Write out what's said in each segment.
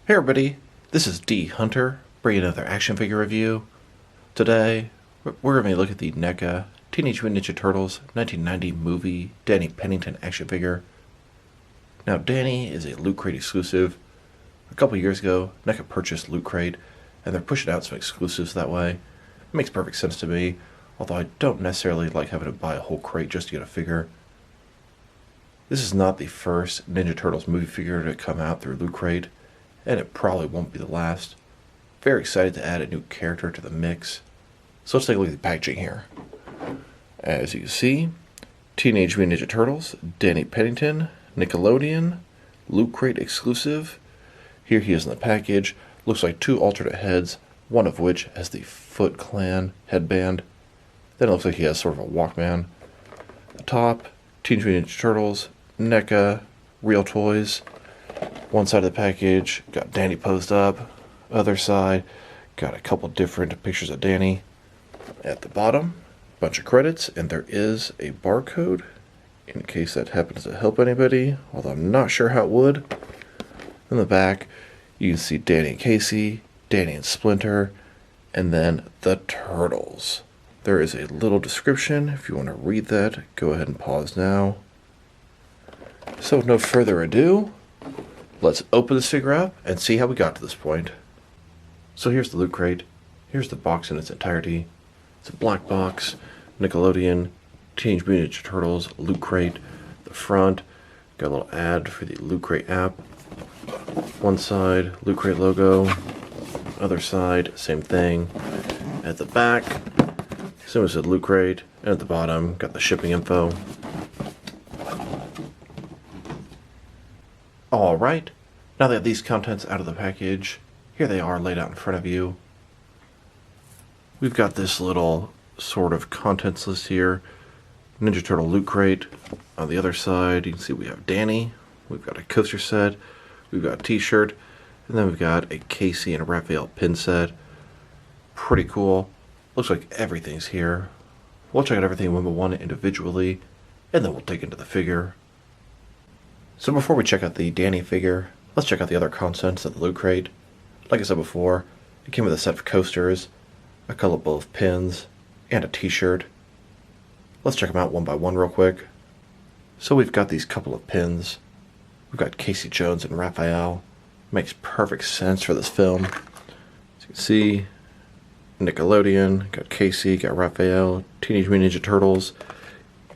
Hey everybody, this is D Hunter, bringing another action figure review. Today, we're going to look at the NECA Teenage Mutant Ninja Turtles 1990 movie Danny Pennington action figure. Now, Danny is a Loot Crate exclusive. A couple years ago, NECA purchased Loot Crate, and they're pushing out some exclusives that way. It makes perfect sense to me, although I don't necessarily like having to buy a whole crate just to get a figure. This is not the first Ninja Turtles movie figure to come out through Loot Crate, and it probably won't be the last. Very excited to add a new character to the mix. So let's take a look at the packaging here. As you can see, Teenage Mutant Ninja Turtles, Danny Pennington, Nickelodeon, Loot Crate exclusive. Here he is in the package. Looks like two alternate heads, one of which has the Foot Clan headband. Then it looks like he has sort of a Walkman. The top, Teenage Mutant Ninja Turtles, NECA, Real Toys. One side of the package, got Danny posed up. Other side, got a couple different pictures of Danny. At the bottom, bunch of credits, and there is a barcode in case that happens to help anybody, although I'm not sure how it would. In the back, you can see Danny and Casey, Danny and Splinter, and then the Turtles. There is a little description. If you want to read that, go ahead and pause now. So with no further ado, let's open this figure up and see how we got to this point. So here's the Loot Crate. Here's the box in its entirety. It's a black box, Nickelodeon, Teenage Mutant Ninja Turtles, Loot Crate. The front, got a little ad for the Loot Crate app. One side, Loot Crate logo. Other side, same thing. At the back, same as the Loot Crate. And at the bottom, got the shipping info. Alright, now that I have these contents out of the package, here they are laid out in front of you. We've got this little sort of contents list here. Ninja Turtle Loot Crate. On the other side, you can see we have Danny. We've got a coaster set. We've got a t-shirt. And then we've got a Casey and a Raphael pin set. Pretty cool. Looks like everything's here. We'll check out everything one by one individually, and then we'll dig into the figure. So before we check out the Danny figure, let's check out the other contents of the Loot Crate. Like I said before, it came with a set of coasters, a couple of pins, and a t-shirt. Let's check them out one by one real quick. So we've got these couple of pins. We've got Casey Jones and Raphael. Makes perfect sense for this film. As you can see, Nickelodeon, got Casey, got Raphael, Teenage Mutant Ninja Turtles.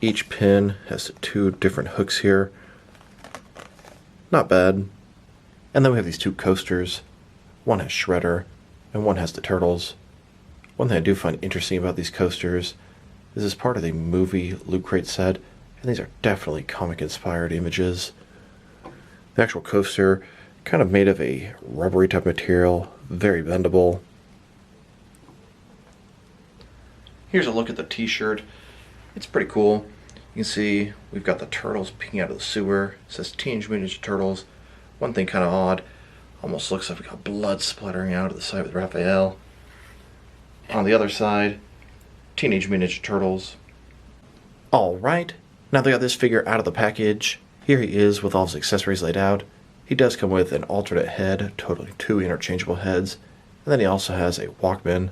Each pin has two different hooks here. Not bad. And then we have these two coasters. One has Shredder, and one has the Turtles. One thing I do find interesting about these coasters is this part of the movie Loot Crate set, and these are definitely comic-inspired images. The actual coaster, kind of made of a rubbery type material, very bendable. Here's a look at the t-shirt. It's pretty cool. You can see we've got the Turtles peeking out of the sewer. It says Teenage Mutant Ninja Turtles. One thing kind of odd, almost looks like we got blood splattering out of the side with Raphael. On the other side, Teenage Mutant Ninja Turtles. Alright, now they got this figure out of the package. Here he is with all his accessories laid out. He does come with an alternate head, totaling two interchangeable heads. And then he also has a Walkman.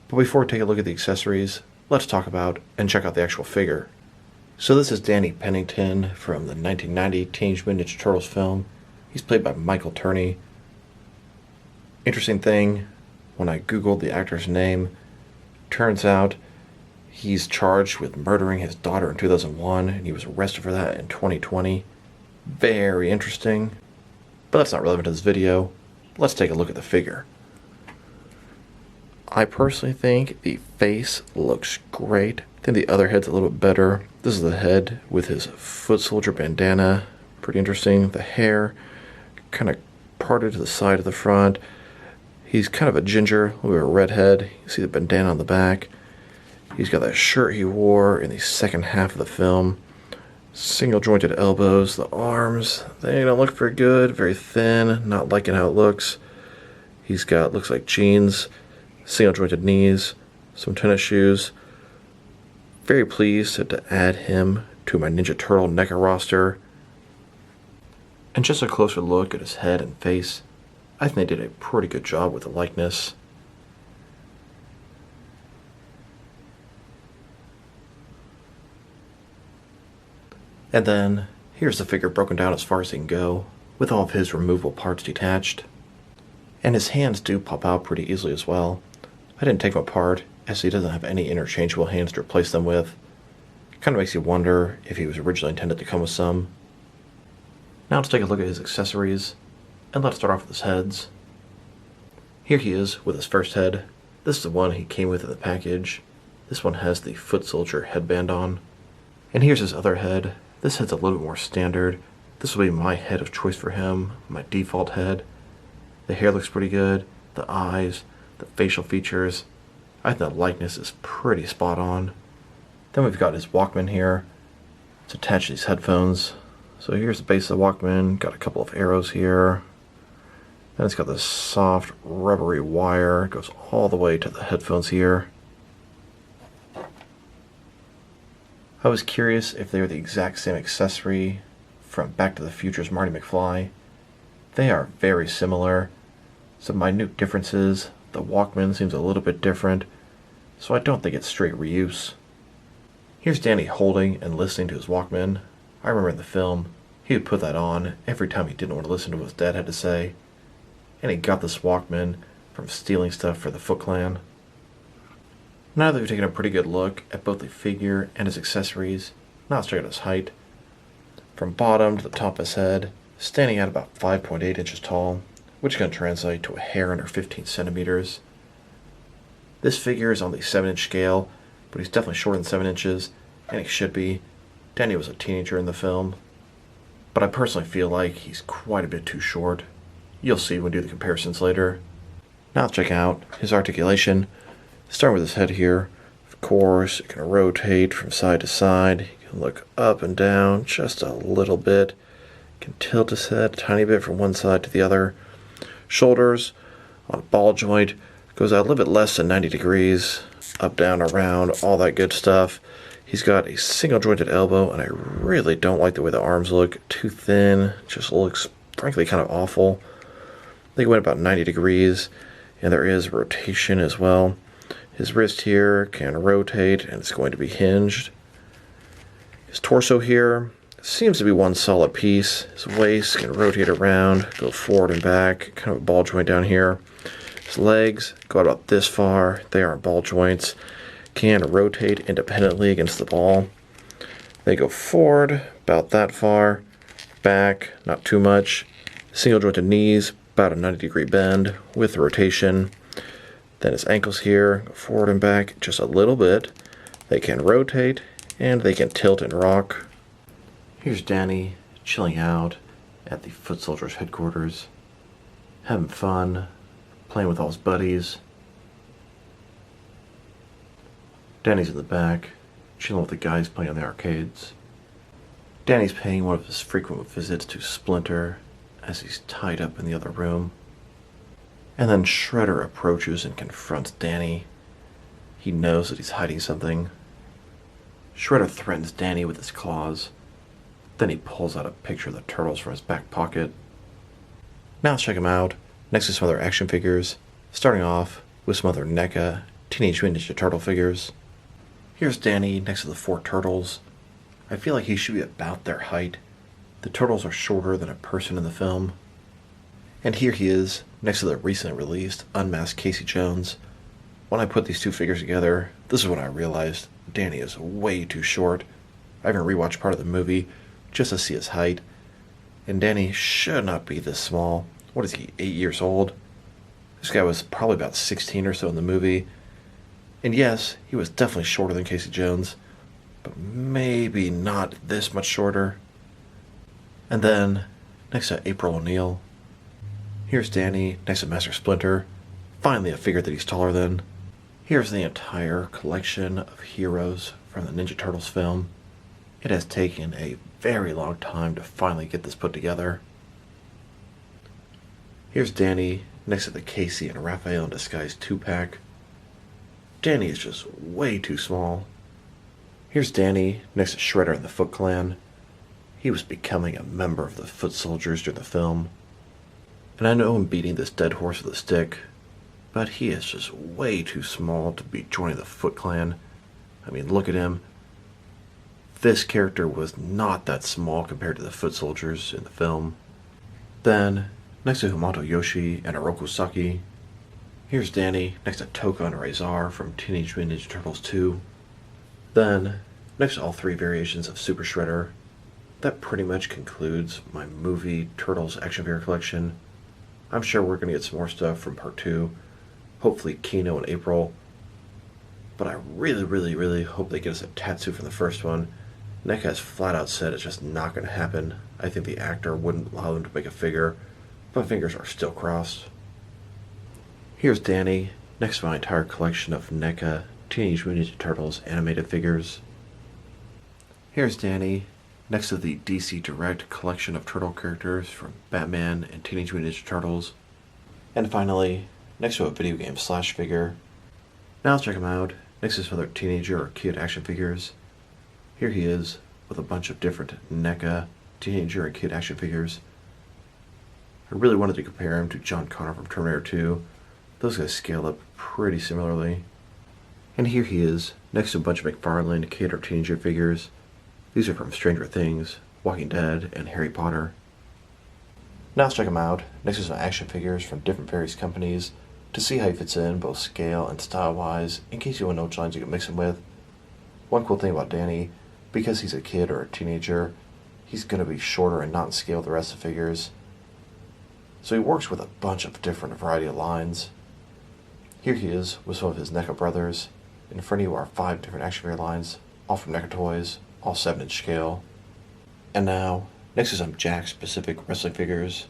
But before we take a look at the accessories, let's talk about and check out the actual figure. So this is Danny Pennington from the 1990 Teenage Mutant Ninja Turtles film. He's played by Michael Turney. Interesting thing, when I googled the actor's name, turns out he's charged with murdering his daughter in 2001, and he was arrested for that in 2020. Very interesting, but that's not relevant to this video. Let's take a look at the figure. I personally think the face looks great. I think the other head's a little bit better. This is the head with his foot soldier bandana. Pretty interesting. The hair kind of parted to the side of the front. He's kind of a ginger, a little bit of a redhead. You see the bandana on the back. He's got that shirt he wore in the second half of the film. Single jointed elbows. The arms, they don't look very good. Very thin. Not liking how it looks. He's got, looks like jeans. Single jointed knees. Some tennis shoes. Very pleased to add him to my Ninja Turtle NECA roster. And just a closer look at his head and face. I think they did a pretty good job with the likeness. And then, here's the figure broken down as far as he can go, with all of his removable parts detached. And his hands do pop out pretty easily as well. I didn't take them apart, as he doesn't have any interchangeable hands to replace them with. It kind of makes you wonder if he was originally intended to come with some. Now let's take a look at his accessories, and let's start off with his heads. Here he is with his first head. This is the one he came with in the package. This one has the foot soldier headband on. And here's his other head. This head's a little bit more standard. This will be my head of choice for him, my default head. The hair looks pretty good, the eyes, the facial features. I think the likeness is pretty spot on. Then we've got his Walkman here. It's attached to these headphones. So here's the base of the Walkman, got a couple of arrows here. Then it's got this soft, rubbery wire, it goes all the way to the headphones here. I was curious if they were the exact same accessory from Back to the Future's Marty McFly. They are very similar. Some minute differences. The Walkman seems a little bit different, so I don't think it's straight reuse. Here's Danny holding and listening to his Walkman. I remember in the film, he would put that on every time he didn't want to listen to what his dad had to say. And he got this Walkman from stealing stuff for the Foot Clan. Now that we've taken a pretty good look at both the figure and his accessories, now let's check out his height. From bottom to the top of his head, standing at about 5.8 inches tall, which is going to translate to a hair under 15 centimeters. This figure is on the 7-inch scale, but he's definitely shorter than 7 inches, and he should be. Danny was a teenager in the film, but I personally feel like he's quite a bit too short. You'll see when we do the comparisons later. Now let's check out his articulation. Starting with his head here. Of course, you can rotate from side to side. You can look up and down just a little bit. You can tilt his head a tiny bit from one side to the other. Shoulders on a ball joint goes out a little bit less than 90 degrees. Up, down, around, all that good stuff. He's got a single jointed elbow, and I really don't like the way the arms look. Too thin, just looks frankly kind of awful. They went about 90 degrees, and there is rotation as well. His wrist here can rotate, and it's going to be hinged. His torso here seems to be one solid piece. His waist can rotate around, go forward and back, kind of a ball joint down here. His legs go out about this far. They aren't ball joints. Can rotate independently against the ball. They go forward about that far, back, not too much. Single jointed knees, about a 90-degree bend with rotation. Then his ankles here go forward and back just a little bit. They can rotate and they can tilt and rock. Here's Danny chilling out at the foot soldiers' headquarters, having fun, playing with all his buddies. Danny's in the back, chilling with the guys playing on the arcades. Danny's paying one of his frequent visits to Splinter as he's tied up in the other room. And then Shredder approaches and confronts Danny. He knows that he's hiding something. Shredder threatens Danny with his claws. Then he pulls out a picture of the Turtles from his back pocket. Now let's check him out, next to some other action figures, starting off with some other NECA Teenage Mutant Ninja Turtle figures. Here's Danny next to the 4 Turtles. I feel like he should be about their height. The Turtles are shorter than a person in the film. And here he is, next to the recently released Unmasked Casey Jones. When I put these two figures together, this is when I realized Danny is way too short. I even rewatched part of the movie just to see his height. And Danny should not be this small. What is he, 8 years old? This guy was probably about 16 or so in the movie. And yes, he was definitely shorter than Casey Jones, but maybe not this much shorter. And then, next to April O'Neil, here's Danny next to Master Splinter, finally a figure that he's taller than. Here's the entire collection of heroes from the Ninja Turtles film. It has taken a very long time to finally get this put together. Here's Danny next to the Casey and Raphael in Disguise 2-pack. Danny is just way too small. Here's Danny next to Shredder and the Foot Clan. He was becoming a member of the Foot Soldiers during the film. And I know I'm beating this dead horse with a stick, but he is just way too small to be joining the Foot Clan. I mean, look at him. This character was not that small compared to the foot soldiers in the film. Then, next to Hamato Yoshi and Oroku Saki, here's Danny next to Toka and Razar from Teenage Mutant Ninja Turtles 2. Then, next to all three variations of Super Shredder, that pretty much concludes my movie Turtles action figure collection. I'm sure we're going to get some more stuff from part 2, hopefully Kino in April. But I really hope they get us a Tatsu from the first one. NECA has flat out said it's just not going to happen. I think the actor wouldn't allow them to make a figure, but fingers are still crossed. Here's Danny, next to my entire collection of NECA Teenage Mutant Ninja Turtles animated figures. Here's Danny, next to the DC Direct collection of turtle characters from Batman and Teenage Mutant Ninja Turtles. And finally, next to a video game slash figure. Now let's check him out, next to some other teenager or kid action figures. Here he is, with a bunch of different NECA teenager and kid action figures. I really wanted to compare him to John Connor from Terminator 2. Those guys scale up pretty similarly. And here he is, next to a bunch of McFarlane kid or teenager figures. These are from Stranger Things, Walking Dead, and Harry Potter. Now let's check him out, next to some action figures from different various companies, to see how he fits in, both scale and style-wise, in case you want to know which lines you can mix him with. One cool thing about Danny, because he's a kid or a teenager, he's going to be shorter and not in scale with the rest of the figures. So he works with a bunch of different variety of lines. Here he is with some of his NECA brothers. In front of you are 5 different action figure lines, all from NECA Toys, all 7-inch scale. And now, next to some Jakks Pacific wrestling figures.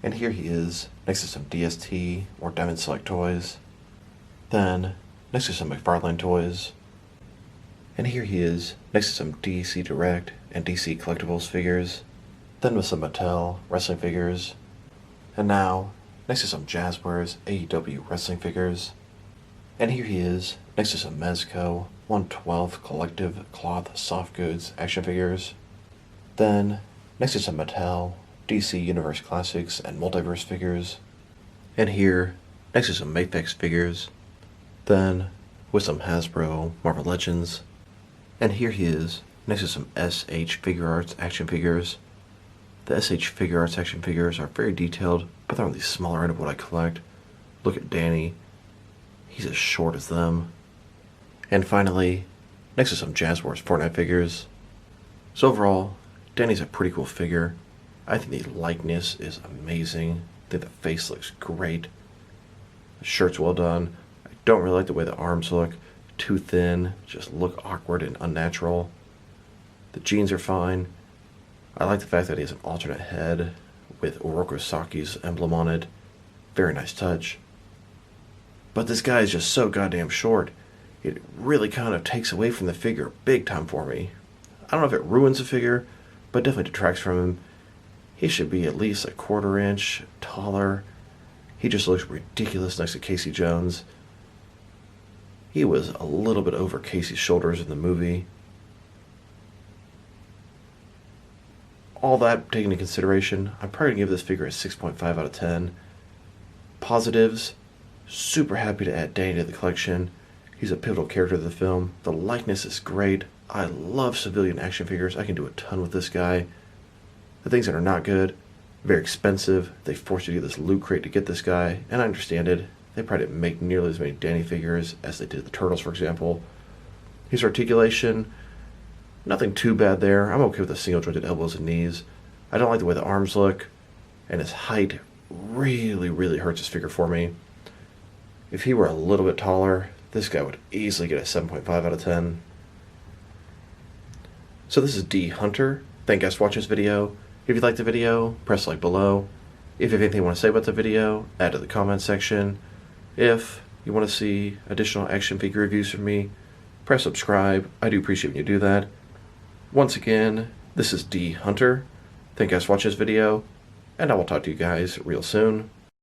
And here he is, next to some DST or Diamond Select toys. Then, next to some McFarlane toys. And here he is, next to some DC Direct and DC Collectibles figures. Then with some Mattel wrestling figures. And now, next to some Jazzwares AEW wrestling figures. And here he is, next to some Mezco 1/12 collective cloth soft goods action figures. Then, next to some Mattel DC Universe Classics and Multiverse figures. And here, next to some Maplex figures. Then, with some Hasbro Marvel Legends. And here he is, next to some SH Figure Arts action figures. The SH Figure Arts action figures are very detailed, but they're on the smaller end of what I collect. Look at Danny. He's as short as them. And finally, next to some Jazzwares Fortnite figures. So overall, Danny's a pretty cool figure. I think the likeness is amazing. I think the face looks great. The shirt's well done. I don't really like the way the arms look. Too thin, just look awkward and unnatural. The jeans are fine. I like the fact that he has an alternate head with Oroku Saki's emblem on it. Very nice touch. But this guy is just so goddamn short. It really kind of takes away from the figure big time for me. I don't know if it ruins the figure, but definitely detracts from him. He should be at least a 1/4 inch taller. He just looks ridiculous next to Casey Jones. He was a little bit over Casey's shoulders in the movie. All that taken into consideration, I'm probably going to give this figure a 6.5 out of 10. Positives, super happy to add Danny to the collection. He's a pivotal character of the film. The likeness is great. I love civilian action figures. I can do a ton with this guy. The things that are not good, very expensive. They forced you to get this loot crate to get this guy, and I understand it. They probably didn't make nearly as many Danny figures as they did the Turtles, for example. His articulation, nothing too bad there. I'm okay with the single jointed elbows and knees. I don't like the way the arms look, and his height really hurts his figure for me. If he were a little bit taller, this guy would easily get a 7.5 out of 10. So this is D Hunter. Thank you guys for watching this video. If you liked the video, press like below. If you have anything you want to say about the video, add to the comment section. If you want to see additional action figure reviews from me, press subscribe. I do appreciate when you do that. Once again, this is D Hunter. Thank you guys for watching this video, and I will talk to you guys real soon.